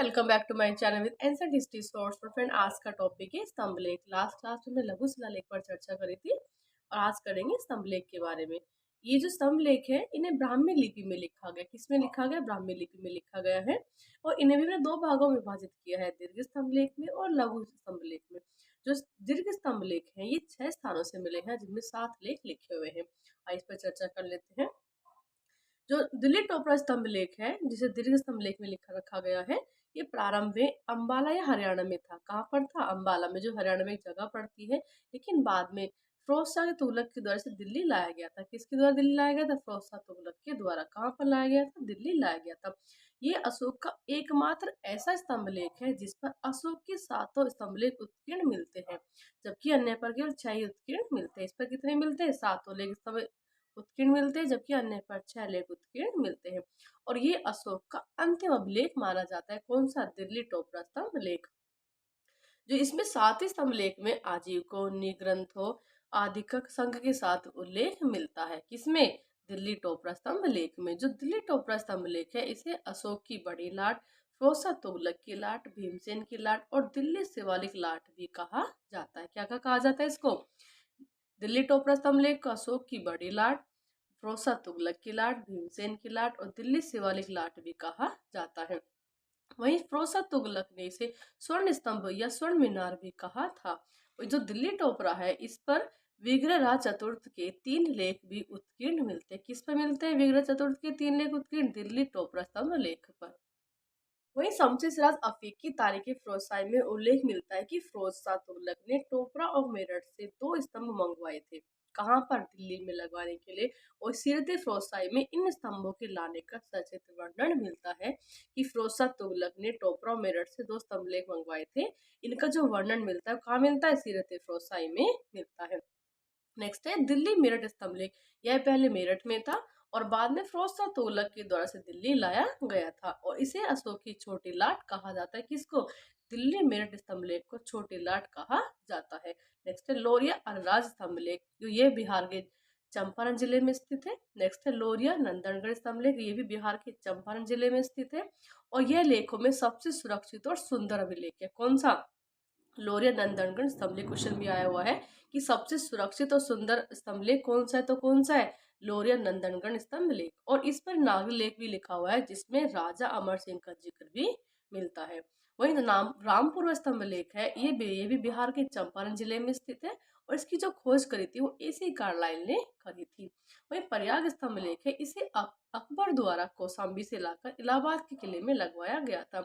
Welcome back to my channel with ancient history source. तो friend, आज का topic है स्तंभलेख। लास्ट क्लास में हमने लघु शिलालेख पर चर्चा करी थी और आज करेंगे स्तंभलेख के बारे में। ये जो स्तंभलेख है इन्हें ब्राह्मी लिपि में लिखा गया। किसमें लिखा गया? ब्राह्मी लिपि में लिखा गया है। और इन्हें भी मैंने दो भागों में विभाजित किया है, दीर्घ स्तंभलेख में और लघु स्तंभलेख में। जो दीर्घ स्तंभलेख है ये 6 स्थानों से मिले हैं, जिनमें 7 लेख लिखे हुए हैं। आइए इस पर चर्चा कर लेते हैं। जो दिल्ली टोपरा स्तंभ लेख है, जिसे दीर्घ स्तंभ लेख में लिखा रखा गया है, ये प्रारंभ में अंबाला या हरियाणा में था। कहाँ पर था? अंबाला में, जो हरियाणा में एक जगह पड़ती है। लेकिन बाद में फिरोज शाह के तुगलक के द्वारा से दिल्ली लाया गया था। किसके द्वारा दिल्ली लाया गया था? फिरोज शाह तुगलक के द्वारा। कहाँ पर लाया गया था? दिल्ली लाया गया था। ये अशोक का एकमात्र ऐसा स्तंभ लेख है जिस पर अशोक के 7 स्तंभ लेख उत्कीर्ण मिलते हैं, जबकि अन्य पर केवल 6 ही उत्कीर्ण मिलते हैं। इस पर कितने मिलते हैं? 7 लेख स्तंभ उत्कीर्ण मिलते हैं, जबकि अन्य पर 6 लेख उत्कीर्ण मिलते हैं। और ये अशोक का अंतिम अभिलेख माना जाता है। कौन सा? दिल्ली टोपरा स्तंभ लेख। जो इसमें 7 स्तंभ लेख में आजीविकों, निग्रंथों, आदिकक संघ के साथ उल्लेख मिलता है। किसमें? दिल्ली टोपरा स्तंभ लेख में। जो दिल्ली टोपरा स्तंभ लेख है इसे अशोक की बड़ी लाट, फिरोज शाह तुगलक की लाट, भीमसेन की लाट और दिल्ली शिवालिक लाट भी कहा जाता है। क्या कहा जाता है इसको? दिल्ली टोपरा स्तंभ लेख को अशोक की बड़ी लाट, फिरोज शाह तुगलक की लाट, भीमसेन की लाट और दिल्ली शिवालिक लाट भी कहा जाता है। वहीं फिरोज शाह तुगलक ने इसे स्वर्ण स्तंभ या स्वर्ण मीनार भी कहा था। और जो दिल्ली टोपरा है इस पर विग्रहराज चतुर्थ के 3 लेख भी उत्कीर्ण मिलते हैं। किस पर मिलते हैं विग्रह चतुर्थ के 3 लेख उत्कीर्ण? दिल्ली टोपरा स्तंभ लेख पर। वहीं शमसी-सिराज अफीक की तारीखी फिरोजशाही में उल्लेख मिलता है कि फिरोज शाह तुगलक ने टोपरा और मेरठ से 2 स्तंभ मंगवाए थे। कहाँ पर? दिल्ली में लगवाने के लिए। और सीरत फिरोजशाही में इन स्तंभों के लाने का सचित्र वर्णन मिलता है कि फिरोज शाह तुगलक ने टोपरा और मेरठ से 2 स्तंभ लेख मंगवाए थे। इनका जो वर्णन मिलता है कहाँ मिलता है? सीरत फिरोजशाही में मिलता है। नेक्स्ट है दिल्ली मेरठ स्तंभ लेख। यह पहले मेरठ में था और बाद में फिरोज शाह तुगलक के द्वारा से दिल्ली लाया गया था। और इसे अशोक की छोटी लाट कहा जाता है। किसको? दिल्ली मेरठ स्तंभ लेख को छोटी लाट कहा जाता है। नेक्स्ट है लोरिया अनराज स्तंभ लेख। जो ये बिहार के चंपारण जिले में स्थित है। नेक्स्ट है लोरिया नंदनगढ़ स्तंभ लेख। ये भी बिहार के चंपारण जिले में स्थित है और यह लेखों में सबसे सुरक्षित और सुंदर अभिलेख है। कौन सा? लोरिया नंदनगढ़ स्तंभ लेख। क्वेश्चन भी आया हुआ है कि सबसे सुरक्षित और सुंदर स्तंभ लेख कौन सा है, तो कौन सा है? लोरिया नंदनगढ़ स्तंभ लेख। और इस पर नागरी लेख भी लिखा हुआ है जिसमें राजा अमर सिंह का जिक्र भी मिलता है। वही नाम रामपुर स्तंभ लेख है, ये भी बिहार के चंपारण जिले में स्थित है और इसकी जो खोज करी थी वो एसी कार्लाइल ने करी थी। वही प्रयाग स्तंभ लेख है, इसे अकबर द्वारा कौशाम्बी से लाकर इलाहाबाद के किले में लगवाया गया था।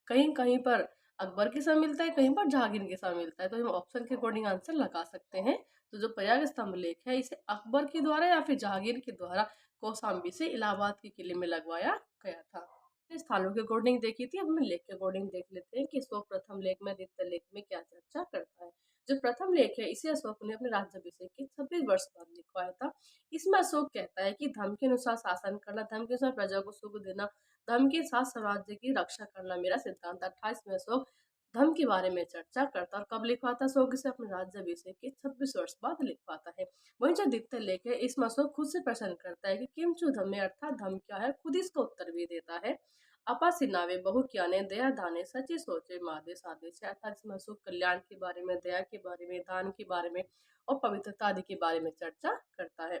कहीं कहीं पर अकबर के समय मिलता है, कहीं पर जहांगीर के समय मिलता है, तो हम ऑप्शन के अकॉर्डिंग आंसर लगा सकते हैं। तो जो प्रयाग स्तंभ लेख है इसे अकबर के द्वारा या फिर जहांगीर के द्वारा कौशाम्बी से इलाहाबाद के किले में लगवाया गया था। स्थानों के अकॉर्डिंग देखी थी, अब हम लेख के अकॉर्डिंग देख लेते हैं कि अशोक प्रथम लेख में द्वितीय लेख में क्या चर्चा करता है। जो प्रथम लेख है इसे अशोक ने अपने राज्याभिषेक के 26 वर्ष बाद लिखवाया था। इसमें अशोक कहता है कि धर्म के अनुसार शासन करना, धर्म के अनुसार प्रजा को सुख देना, धर्म के साथ स्वराज्य की रक्षा करना मेरा सिद्धांत। 28 में अशोक धर्म के बारे में चर्चा करता और कब लिखवाता? अशोक इसे अपने राज्याभिषेक के 26 वर्ष बाद लिखवाता है। वहीं जो द्वितीय लेख है इसमें अशोक खुद से प्रश्न करता है कि किंचु धम्मे, अर्थात धर्म क्या है, खुद इसका उत्तर भी देता है। अपा सिनावे बहु ज्ञाने दया दाने सच्चे सोचे मादे साधे से। अर्थात इसमें अशोक कल्याण के बारे में, दया के बारे में, दान के बारे में और पवित्रता आदि के बारे में चर्चा करता है।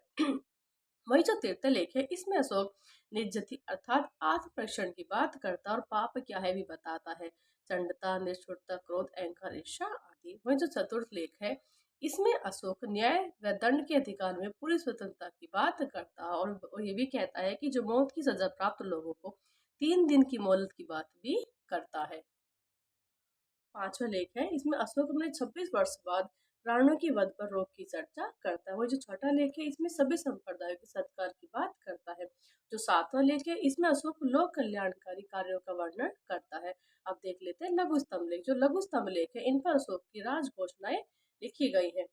वही जो तृतीय लेख है इसमें अशोक निज्जति अर्थात आत्म परीक्षण की बात करता और पाप क्या है भी बताता है। चंडता, निष्ठुरता, क्रोध, अहंकार, ईर्ष्या आदि। वही जो चतुर्थ लेख है इसमें अशोक न्याय व दंड के अधिकार में पूरी स्वतंत्रता की बात करता है और ये भी कहता है कि जो मौत की सजा प्राप्त लोगों को 3 दिन की मोहलत की बात भी करता है। पांचवा लेख है इसमें अशोक अपने 26 वर्ष बाद प्राणों की वध पर रोक की चर्चा करता है। वही जो छठा लेख है इसमें सभी संप्रदायों के सत्कार की बात करता है। जो सातवां लेख है इसमें अशोक लोक कल्याणकारी कार्यों का वर्णन करता है। अब देख लेते हैं लघु स्तंभ लेख। जो लघु स्तंभ लेख है इन पर अशोक की राज घोषणाएं लिखी गई है,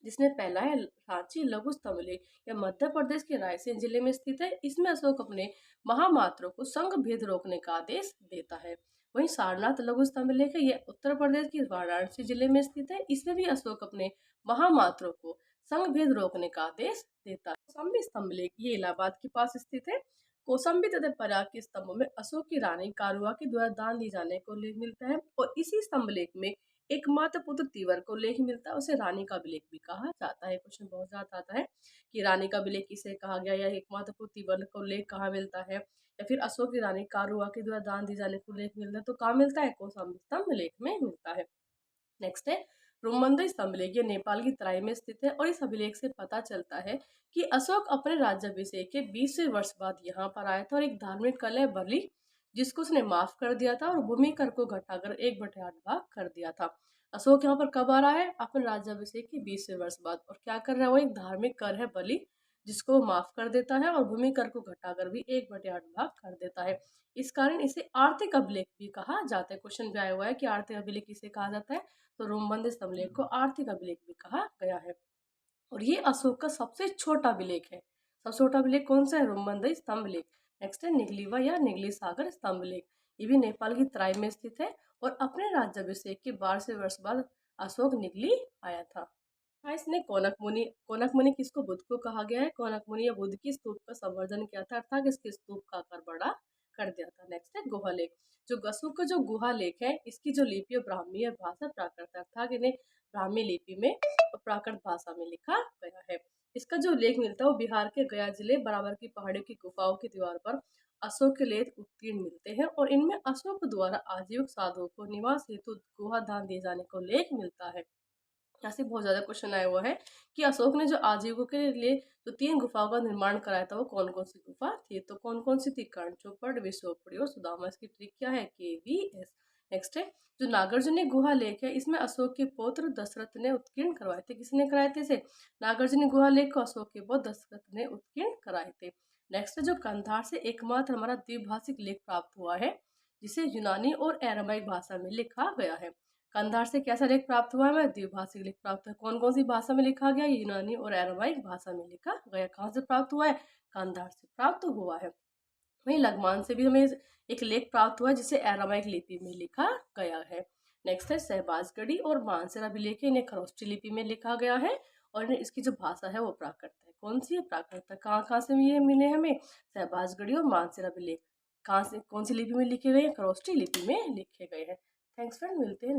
जिसमें पहला है रांची लघु स्तंभ लेख। यह मध्य प्रदेश के रायसेन जिले में स्थित है। इसमें अशोक अपने महामात्रों को संघ भेद रोकने का आदेश देता है। वहीं सारनाथ लघु स्तंभ लेख है, यह उत्तर प्रदेश के वाराणसी जिले में स्थित है। इसमें भी अशोक अपने महामात्रों को संघ भेद रोकने का आदेश देता है। कौशाम्बी स्तंभ लेख ये इलाहाबाद के पास स्थित है। कौशाम्बी तथा पराग के स्तंभों में अशोक की रानी कारुआ के द्वारा दान दिए जाने को उल्लेख मिलता है और इसी स्तंभ लेख में एकमात्र पुत्र तीवर को उल्लेख मिलता है, उसे रानी का अभिलेख भी कहा जाता है। क्वेश्चन बहुत ज्यादा आता है कि रानी का अभिलेख किसे कहा गया या एकमात्र पुत्र तीवर को उल्लेख कहाँ मिलता है या फिर अशोक की रानी कारुआ के द्वारा दान दिए जाने को उल्लेख मिलता है, तो कहाँ मिलता है? कौशाम्बी स्तंभ लेख में मिलता है। नेक्स्ट है रोमंदई स्तंभलेख, ये नेपाल की तराई में स्थित है और इस अभिलेख से पता चलता है कि अशोक अपने राज्याभिषेक के 20वें वर्ष बाद यहाँ पर आया था और एक धार्मिक कलह बलि जिसको उसने माफ कर दिया था और भूमि कर को घटाकर 1/8 भाग कर दिया था। अशोक यहाँ पर कब आ रहा है? अपने राज्याभिषेक के 20वें वर्ष बाद। और क्या कर रहा है? वो एक धार्मिक कर है बलि जिसको वो माफ कर देता है और भूमि कर को घटाकर भी 1/8 भाग कर देता है। इस कारण इसे आर्थिक अभिलेख भी कहा जाता है। क्वेश्चन भी आया हुआ है कि आर्थिक अभिलेख किसे कहा जाता है, तो रोमबंद स्तंभलेख को आर्थिक अभिलेख भी कहा गया है। और ये अशोक का सबसे छोटा अभिलेख है। सबसे छोटा अभिलेख कौन सा है? रोमबंद स्तंभलेख। नेक्स्ट है निगलीवा या निगली सागर स्तंभलेख, ये भी नेपाल की तराई में स्थित है और अपने राज्याभिषेक के 12वें वर्ष बाद अशोक निगली आया था। हाँ, इसने कोनक मुनि किसको? बुद्ध को कहा गया है। कोनक मुनि या बुद्ध की स्तूप का संवर्धन किया था, अर्थात इसके स्तूप का आकार बड़ा कर दिया था। नेक्स्ट है गुहा लेख। जो गसु का जो गुहा लेख है, इसकी जो लिपि है ब्राह्मी है, भाषा प्राकृत है, अर्थात इन्हें ब्राह्मी लिपि में और प्राकृत भाषा में लिखा गया है। इसका जो लेख मिलता है वो बिहार के गया जिले बराबर की पहाड़ियों की गुफाओं की दीवार पर अशोक के लेख उत्कीर्ण मिलते हैं और इनमें अशोक द्वारा आजीविक साधुओं को निवास हेतु गुहा दान दिए जाने को लेख मिलता है। ऐसे बहुत ज्यादा क्वेश्चन आया हुआ है कि अशोक ने जो आजीविकों के लिए जो 3 गुफाओं का निर्माण कराया था वो कौन कौन सी गुफा थी, तो कौन कौन सी थी? कर्ण चौपड़, विश्वपुरी और सुदामा। इसकी ट्रिक क्या है? KVS। नेक्स्ट है जो नागार्जुनी गुहा लेख है, इसमें अशोक के पौत्र दशरथ ने उत्कीर्ण करवाए थे। किसने कराए थे इसे? नागार्जुनी गुहा लेख को अशोक के पौत्र दशरथ ने उत्कीर्ण कराए थे। नेक्स्ट है जो कंधार से एकमात्र हमारा द्विभाषिक लेख प्राप्त हुआ है जिसे यूनानी और एरामाइक भाषा में लिखा गया है। कंधार से कैसा लेख प्राप्त हुआ है? हमें द्विभाषिक लेख प्राप्त हुआ है। कौन कौन सी भाषा में लिखा गया? यूनानी और एरामाइक भाषा में लिखा गया। कहाँ से प्राप्त हुआ है? कंधार से प्राप्त हुआ है। वहीं लगमान से भी हमें एक लेख प्राप्त हुआ है जिसे एरामाइक लिपि में लिखा गया है। नेक्स्ट है शहबाजगढ़ी और मानसेरा अभिलेख, इन्हें खरोष्ठी लिपि में लिखा गया है और इसकी जो भाषा है वो प्राकृत है। कौन सी है? प्राकृत है। कहाँ कहाँ से ये मिले हमें? शहबाजगढ़ी और मानसेरा अभिलेख कहाँ से, कौन सी लिपि में लिखे गए हैं? खरोष्ठी लिपि में लिखे गए हैं। थैंक्स फ्रेंड, मिलते हैं।